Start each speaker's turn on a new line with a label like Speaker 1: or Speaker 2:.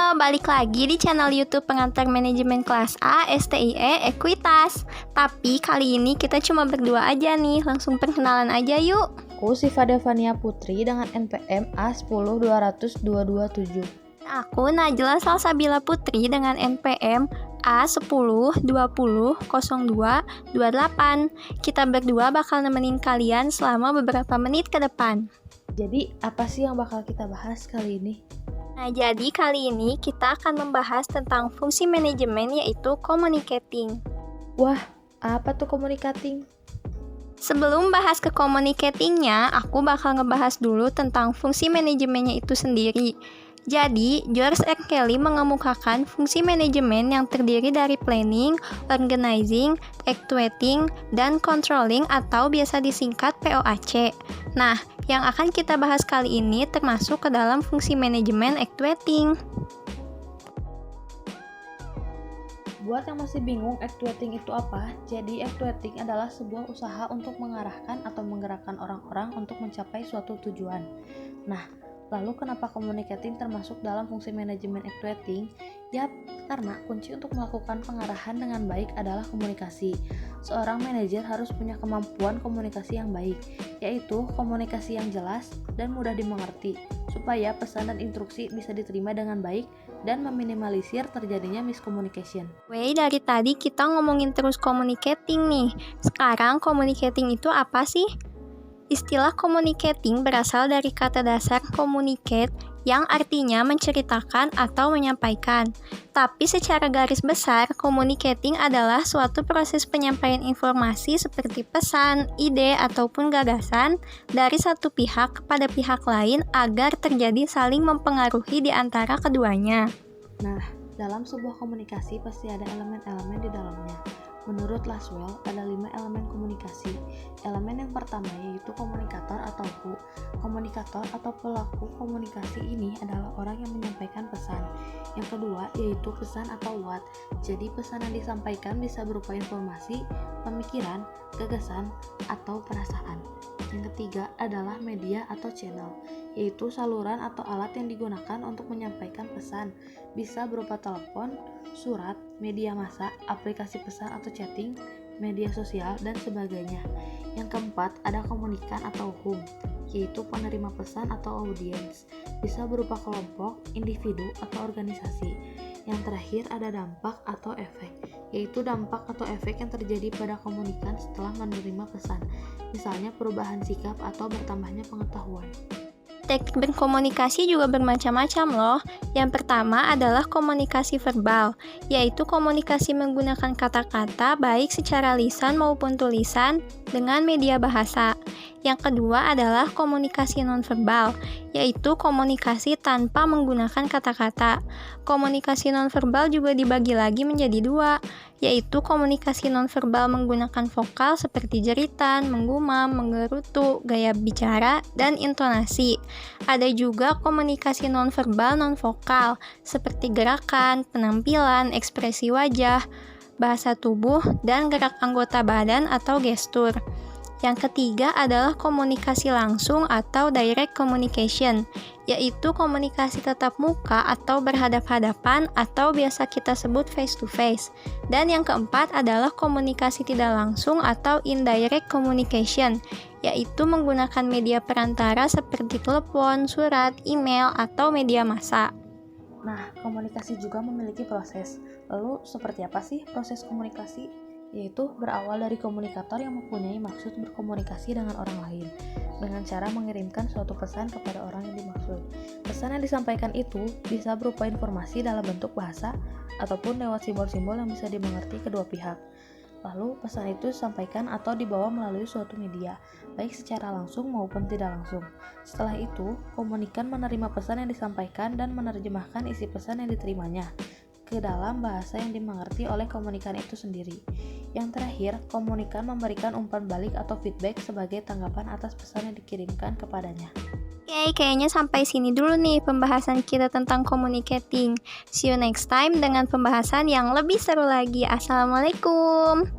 Speaker 1: Halo, balik lagi di channel YouTube Pengantar Manajemen Kelas A STIE Ekuitas. Tapi kali ini kita cuma berdua aja nih, langsung perkenalan aja yuk.
Speaker 2: Aku Siva Devania Putri dengan NPM A1020227.
Speaker 1: Aku Najla Salsabila Putri dengan NPM A10200228. Kita berdua bakal nemenin kalian selama beberapa menit ke depan.
Speaker 2: Jadi apa sih yang bakal kita bahas kali ini?
Speaker 1: Nah, jadi kali ini kita akan membahas tentang fungsi manajemen yaitu communicating.
Speaker 2: Wah, apa tuh communicating?
Speaker 1: Sebelum bahas ke communicatingnya, aku bakal ngebahas dulu tentang fungsi manajemennya itu sendiri. Jadi, George R. Kelly mengemukakan fungsi manajemen yang terdiri dari planning, organizing, actuating, dan controlling atau biasa disingkat POAC. Nah, yang akan kita bahas kali ini termasuk ke dalam fungsi manajemen actuating.
Speaker 2: Buat yang masih bingung actuating itu apa, jadi actuating adalah sebuah usaha untuk mengarahkan atau menggerakkan orang-orang untuk mencapai suatu tujuan. Nah, lalu kenapa communicating termasuk dalam fungsi manajemen actuating? Yap, karena kunci untuk melakukan pengarahan dengan baik adalah komunikasi. Seorang manajer harus punya kemampuan komunikasi yang baik, yaitu komunikasi yang jelas dan mudah dimengerti, supaya pesan dan instruksi bisa diterima dengan baik dan meminimalisir terjadinya miscommunication.
Speaker 1: Dari tadi kita ngomongin terus communicating nih. Sekarang communicating itu apa sih? Istilah communicating berasal dari kata dasar communicate yang artinya menceritakan atau menyampaikan. Tapi secara garis besar, communicating adalah suatu proses penyampaian informasi seperti pesan, ide, ataupun gagasan dari satu pihak kepada pihak lain agar terjadi saling mempengaruhi di antara keduanya.
Speaker 2: Nah, dalam sebuah komunikasi pasti ada elemen-elemen di dalamnya. Menurut Laswell, ada 5 elemen komunikasi. Elemen yang pertama yaitu komunikator atau who. Komunikator atau pelaku komunikasi ini adalah orang yang menyampaikan pesan. Yang kedua yaitu pesan atau what. Jadi pesan yang disampaikan bisa berupa informasi, pemikiran, gagasan, atau perasaan. Yang ketiga adalah media atau channel, yaitu saluran atau alat yang digunakan untuk menyampaikan pesan. Bisa berupa telepon, surat, media massa, aplikasi pesan atau chatting, media sosial, dan sebagainya. Yang keempat ada komunikan atau whom, yaitu penerima pesan atau audiens. Bisa berupa kelompok, individu, atau organisasi. Yang terakhir ada dampak atau efek, yaitu dampak atau efek yang terjadi pada komunikan setelah menerima pesan, misalnya perubahan sikap atau bertambahnya pengetahuan.
Speaker 1: Teknik berkomunikasi juga bermacam-macam loh. Yang pertama adalah komunikasi verbal, yaitu komunikasi menggunakan kata-kata baik secara lisan maupun tulisan dengan media bahasa. Yang kedua adalah komunikasi nonverbal, yaitu komunikasi tanpa menggunakan kata-kata. Komunikasi nonverbal juga dibagi lagi menjadi dua, yaitu komunikasi nonverbal menggunakan vokal seperti jeritan, menggumam, menggerutu, gaya bicara, dan intonasi. Ada juga komunikasi nonverbal non-vokal, seperti gerakan, penampilan, ekspresi wajah, bahasa tubuh, dan gerak anggota badan atau gestur. Yang ketiga adalah komunikasi langsung atau direct communication, yaitu komunikasi tatap muka atau berhadap-hadapan atau biasa kita sebut face to face. Dan yang keempat adalah komunikasi tidak langsung atau indirect communication, yaitu menggunakan media perantara seperti telepon, surat, email, atau media massa.
Speaker 2: Nah, komunikasi juga memiliki proses. Lalu, seperti apa sih proses komunikasi? Yaitu berawal dari komunikator yang mempunyai maksud berkomunikasi dengan orang lain dengan cara mengirimkan suatu pesan kepada orang yang dimaksud. Pesan yang disampaikan itu bisa berupa informasi dalam bentuk bahasa ataupun lewat simbol-simbol yang bisa dimengerti kedua pihak. Lalu pesan itu disampaikan atau dibawa melalui suatu media, baik secara langsung maupun tidak langsung. Setelah itu, komunikan menerima pesan yang disampaikan dan menerjemahkan isi pesan yang diterimanya ke dalam bahasa yang dimengerti oleh komunikan itu sendiri. Yang terakhir, komunikan memberikan umpan balik atau feedback sebagai tanggapan atas pesan yang dikirimkan kepadanya.
Speaker 1: Oke, kayaknya sampai sini dulu nih pembahasan kita tentang communicating. See you next time dengan pembahasan yang lebih seru lagi. Assalamualaikum.